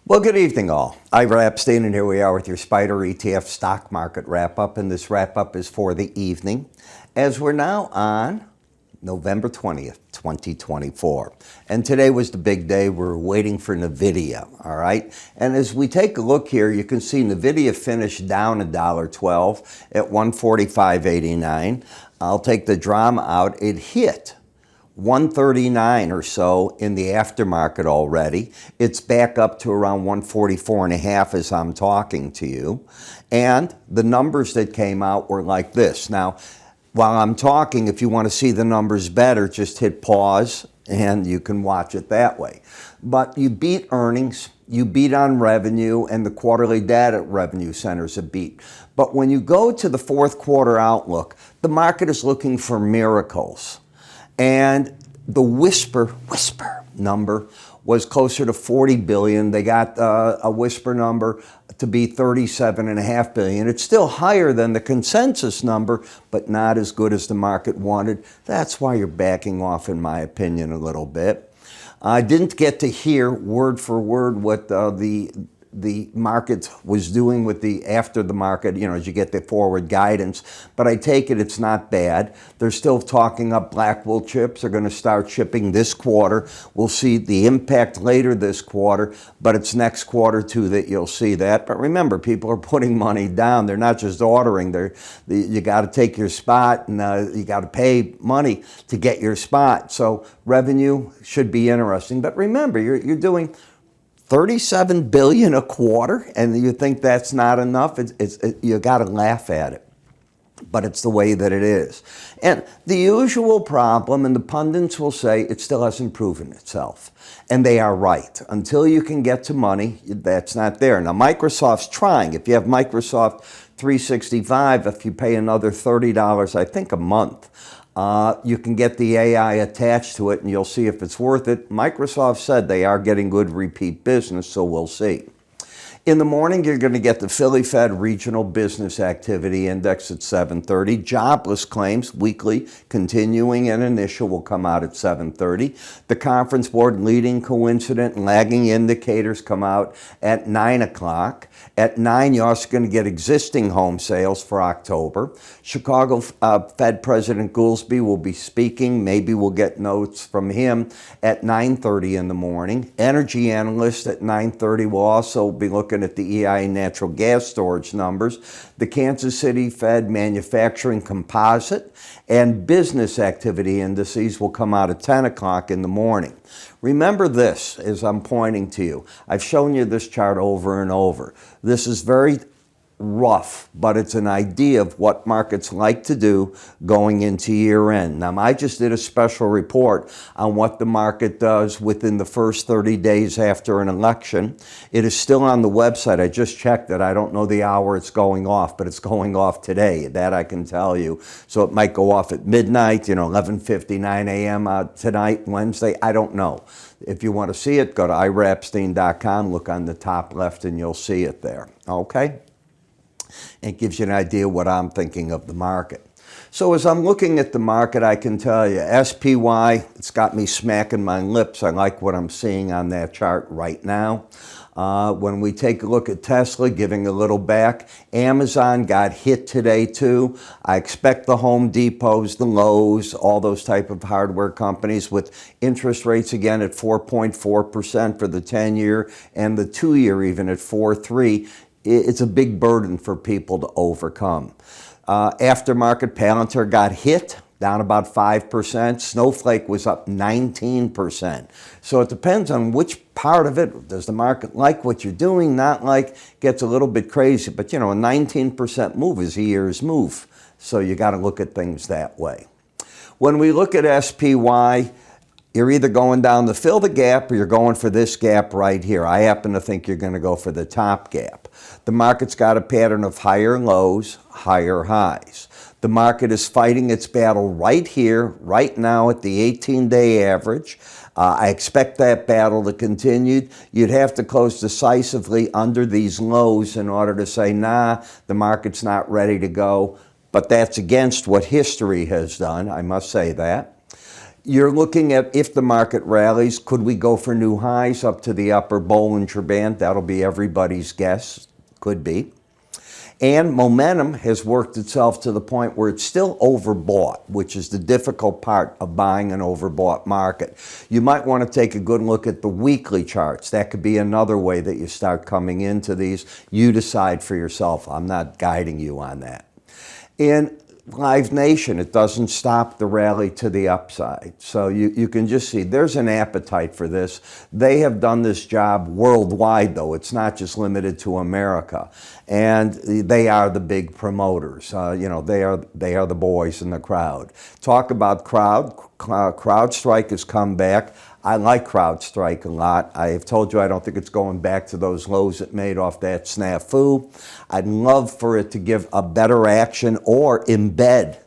Well, good evening, all. I'm Epstein, and here we are with your SPDR ETF stock market wrap-up, and this wrap-up is for the evening, as we're now on November 20th, 2024. And today was the big day. We're waiting for NVIDIA, all right? And as we take a look here, you can see NVIDIA finished down $1.12 at 145.89. I'll take the drama out. It hit 139 or so in the aftermarket already. It's back up to around 144.5 as I'm talking to you. And the numbers that came out were like this. Now, while I'm talking, if you want to see the numbers better, just hit pause and you can watch it that way. But you beat earnings, you beat on revenue, and the quarterly data revenue centers a beat. But when you go to the fourth quarter outlook, the market is looking for miracles. And the whisper number was closer to 40 billion. They got a whisper number to be 37.5 billion. It's still higher than the consensus number, but not as good as the market wanted. That's why you're backing off, in my opinion, a little bit. I didn't get to hear word for word what the market was doing with the after the market, you know, as you get the forward guidance, but I take it it's not bad. They're still talking up Blackwell chips. They're going to start shipping this quarter. We'll see the impact later this quarter, but it's next quarter too that you'll see that. But remember, people are putting money down. They're not just ordering. You got to take your spot, and you got to pay money to get your spot. So revenue should be interesting. But remember, you're doing 37 billion a quarter, and you think that's not enough? You got to laugh at it, but it's the way that it is. And the usual problem, and the pundits will say it still hasn't proven itself, and they are right. Until you can get to money, that's not there. Now Microsoft's trying. If you have Microsoft 365, if you pay another $30, I think a month, you can get the AI attached to it, and you'll see if it's worth it. Microsoft said they are getting good repeat business, so we'll see. In the morning, you're going to get the Philly Fed Regional Business Activity Index at 7:30. Jobless claims, weekly, continuing and initial, will come out at 7:30. The Conference Board leading, coincident, and lagging indicators come out at 9 o'clock. At 9, you're also going to get existing home sales for October. Chicago Fed President Goolsbee will be speaking. Maybe we'll get notes from him at 9:30 in the morning. Energy analysts at 9:30 will also be looking at the EIA natural gas storage numbers. The Kansas City Fed Manufacturing Composite and Business Activity Indices will come out at 10 o'clock in the morning. Remember this as I'm pointing to you. I've shown you this chart over and over. This is very rough, but it's an idea of what markets like to do going into year end. Now, I just did a special report on what the market does within the first 30 days after an election. It is still on the website. I just checked it. I don't know the hour it's going off, but it's going off today. That I can tell you. So it might go off at midnight, 11:59 a.m. Tonight, Wednesday. I don't know. If you want to see it, go to iraepstein.com, look on the top left, and you'll see it there. Okay? It gives you an idea what I'm thinking of the market. So as I'm looking at the market, I can tell you, SPY, it's got me smacking my lips. I like what I'm seeing on that chart right now. When we take a look at Tesla, giving a little back, Amazon got hit today too. I expect the Home Depots, the Lowe's, all those type of hardware companies with interest rates again at 4.4% for the 10-year and the 2-year even at 4.3%. It's a big burden for people to overcome. Aftermarket, Palantir got hit, down about 5%. Snowflake was up 19%. So it depends on which part of it. Does the market like what you're doing? Not like, gets a little bit crazy. But, a 19% move is a year's move. So you got to look at things that way. When we look at SPY, you're either going down to fill the gap or you're going for this gap right here. I happen to think you're going to go for the top gap. The market's got a pattern of higher lows, higher highs. The market is fighting its battle right here, right now at the 18-day average. I expect that battle to continue. You'd have to close decisively under these lows in order to say, nah, the market's not ready to go. But that's against what history has done, I must say that. You're looking at if the market rallies, could we go for new highs up to the upper Bollinger Band? That'll be everybody's guess. Could be. And momentum has worked itself to the point where it's still overbought, which is the difficult part of buying an overbought market. You might want to take a good look at the weekly charts. That could be another way that you start coming into these. You decide for yourself. I'm not guiding you on that. In Live Nation, it doesn't stop the rally to the upside. So you can just see there's an appetite for this. They have done this job worldwide, though. It's not just limited to America. And they are the big promoters. You know, they are the boys in the crowd. Talk about CrowdStrike has come back. I like CrowdStrike a lot. I have told you I don't think it's going back to those lows it made off that snafu. I'd love for it to give a better action or embed.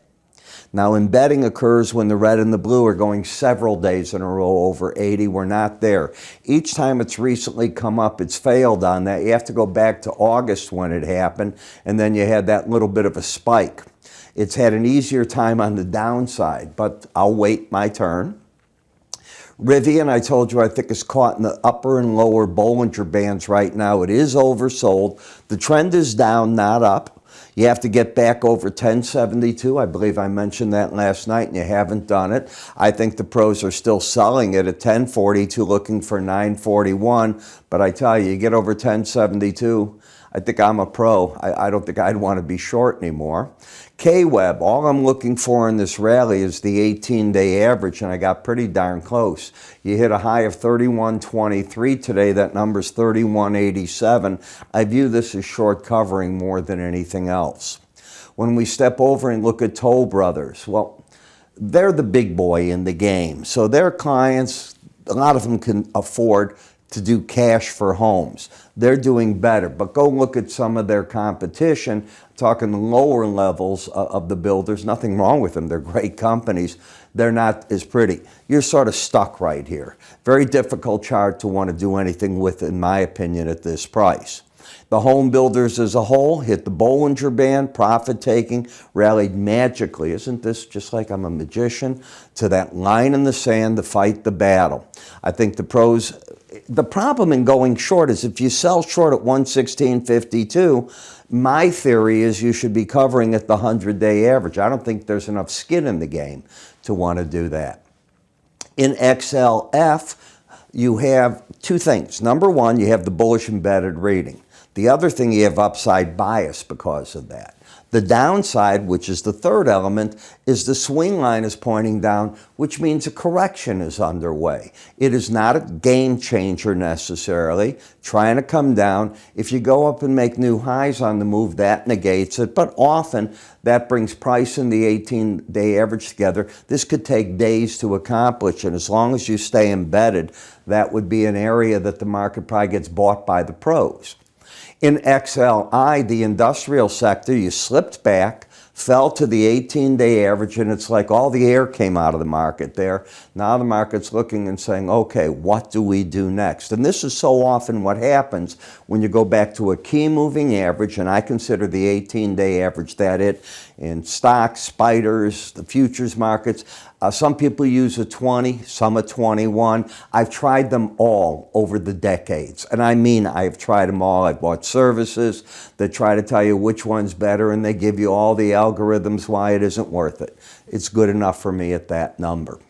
Now, embedding occurs when the red and the blue are going several days in a row over 80. We're not there. Each time it's recently come up, it's failed on that. You have to go back to August when it happened, and then you had that little bit of a spike. It's had an easier time on the downside, but I'll wait my turn. Rivian, I told you, I think is caught in the upper and lower Bollinger Bands right now. It is oversold. The trend is down, not up. You have to get back over 1072. I believe I mentioned that last night, and you haven't done it. I think the pros are still selling it at 1042, looking for 941. But I tell you, you get over 1072, I think I'm a pro. I don't think I'd want to be short anymore. K-Web, all I'm looking for in this rally is the 18-day average, and I got pretty darn close. You hit a high of 31.23 today. That number's 31.87. I view this as short covering more than anything else. When we step over and look at Toll Brothers, well, they're the big boy in the game. So their clients, a lot of them can afford to do cash for homes. They're doing better, but go look at some of their competition, talking the lower levels of the builders. Nothing wrong with them. They're great companies. They're not as pretty. You're sort of stuck right here. Very difficult chart to want to do anything with, in my opinion, at this price. The home builders as a whole hit the Bollinger Band, profit-taking, rallied magically. Isn't this just like I'm a magician? To that line in the sand to fight the battle. I think the pros, the problem in going short is if you sell short at 116.52, my theory is you should be covering at the 100-day average. I don't think there's enough skin in the game to want to do that. In XLF, you have two things. Number one, you have the bullish embedded reading. The other thing, you have upside bias because of that. The downside, which is the third element, is the swing line is pointing down, which means a correction is underway. It is not a game changer necessarily, trying to come down. If you go up and make new highs on the move, that negates it, but often that brings price and the 18-day average together. This could take days to accomplish, and as long as you stay embedded, that would be an area that the market probably gets bought by the pros. In XLI, the industrial sector, you slipped back, fell to the 18-day average, and it's like all the air came out of the market there. Now the market's looking and saying, okay, what do we do next? And this is so often what happens when you go back to a key moving average, and I consider the 18-day average that it in stocks, spiders, the futures markets. Some people use a 20, some a 21. I've tried them all over the decades. And I mean, I've tried them all. I've bought services that try to tell you which one's better, and they give you all the algorithms why it isn't worth it. It's good enough for me at that number.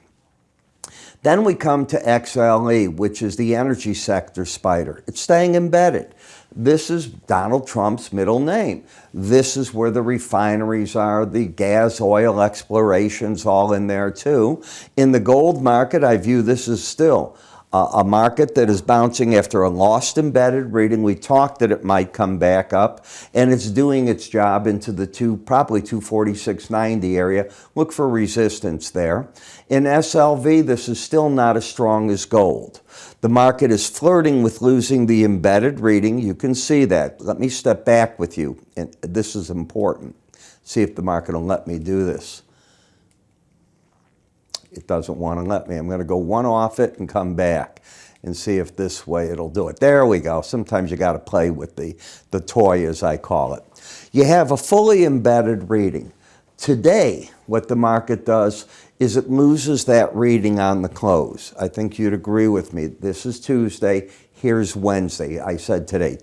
Then we come to XLE, which is the energy sector spider. It's staying embedded. This is Donald Trump's middle name. This is where the refineries are, the gas, oil explorations, all in there too. In the gold market, I view this as still a market that is bouncing after a lost embedded reading. We talked that it might come back up, and it's doing its job into the probably 246.90 area. Look for resistance there. In SLV, this is still not as strong as gold. The market is flirting with losing the embedded reading. You can see that. Let me step back with you, and this is important. See if the market will let me do this. It doesn't want to let me. I'm going to go one off it and come back and see if this way it'll do it. There we go. Sometimes you got to play with the toy, as I call it. You have a fully embedded reading. Today, what the market does is it loses that reading on the close. I think you'd agree with me. This is Tuesday. Here's Wednesday. I said today.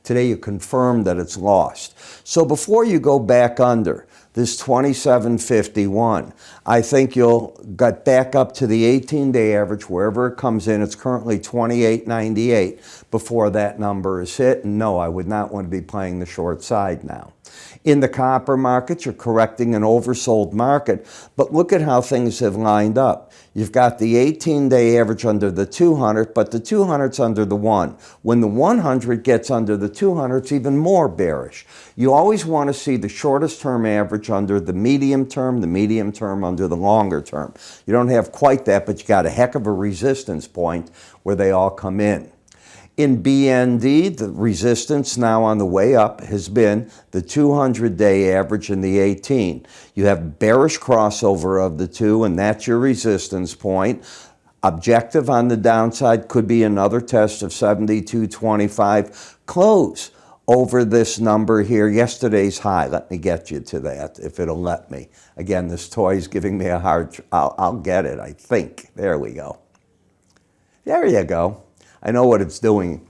Today you confirm that it's lost. So before you go back under this 27.51, I think you'll get back up to the 18-day average, wherever it comes in. It's currently 28.98 before that number is hit. And no, I would not want to be playing the short side now. In the copper market, you're correcting an oversold market, but look at how things have lined up. You've got the 18-day average under the 200, but the 200's under the 1. When the 100 gets under the 200, it's even more bearish. You always want to see the shortest term average under the medium term under the longer term. You don't have quite that, but you got a heck of a resistance point where they all come in. In BND, the resistance now on the way up has been the 200-day average and the 18. You have bearish crossover of the two, and that's your resistance point. Objective on the downside could be another test of 72.25. Close over this number here, yesterday's high. Let me get you to that, if it'll let me. Again, this toy is giving me a hard, I'll get it, I think. There we go. There you go. I know what it's doing.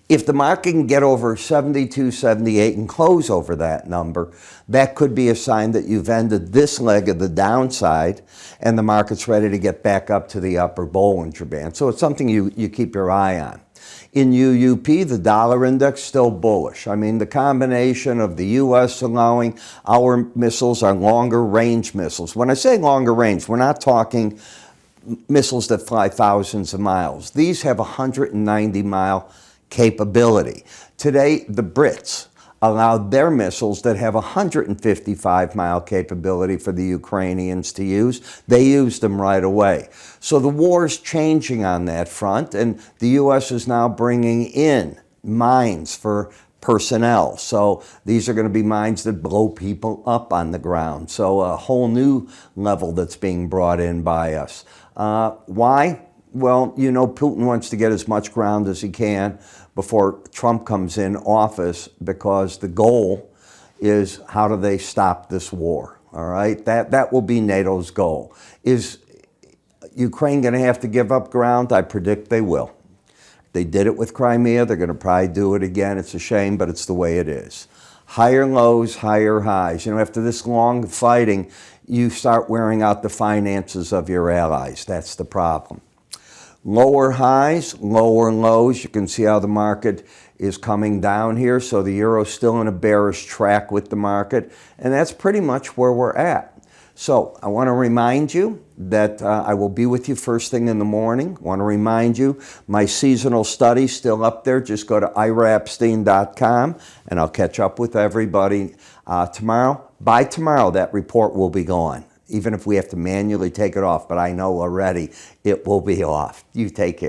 If the market can get over 72.78 and close over that number, that could be a sign that you've ended this leg of the downside and the market's ready to get back up to the upper Bollinger Band. So it's something you keep your eye on. In UUP, the dollar index still bullish. I mean, the combination of the U.S. allowing our missiles are longer range missiles. When I say longer range, we're not talking missiles that fly thousands of miles. These have 190-mile capability. Today, the Brits allowed their missiles that have 155-mile capability for the Ukrainians to use. They used them right away. So the war's changing on that front, and the U.S. is now bringing in mines for personnel. So these are going to be mines that blow people up on the ground. So a whole new level that's being brought in by us. Why? Well, you know, Putin wants to get as much ground as he can before Trump comes in office, because the goal is, how do they stop this war? All right, that will be NATO's goal. Is Ukraine going to have to give up ground? I predict they will. They did it with Crimea. They're going to probably do it again. It's a shame, but it's the way it is. Higher lows, higher highs. You know, after this long fighting, you start wearing out the finances of your allies. That's the problem. Lower highs, lower lows. You can see how the market is coming down here. So the euro's still in a bearish track with the market. And that's pretty much where we're at. So I want to remind you that I will be with you first thing in the morning. I want to remind you my seasonal study's still up there. Just go to iraepstein.com and I'll catch up with everybody tomorrow. By tomorrow, that report will be gone, even if we have to manually take it off. But I know already it will be off. You take care.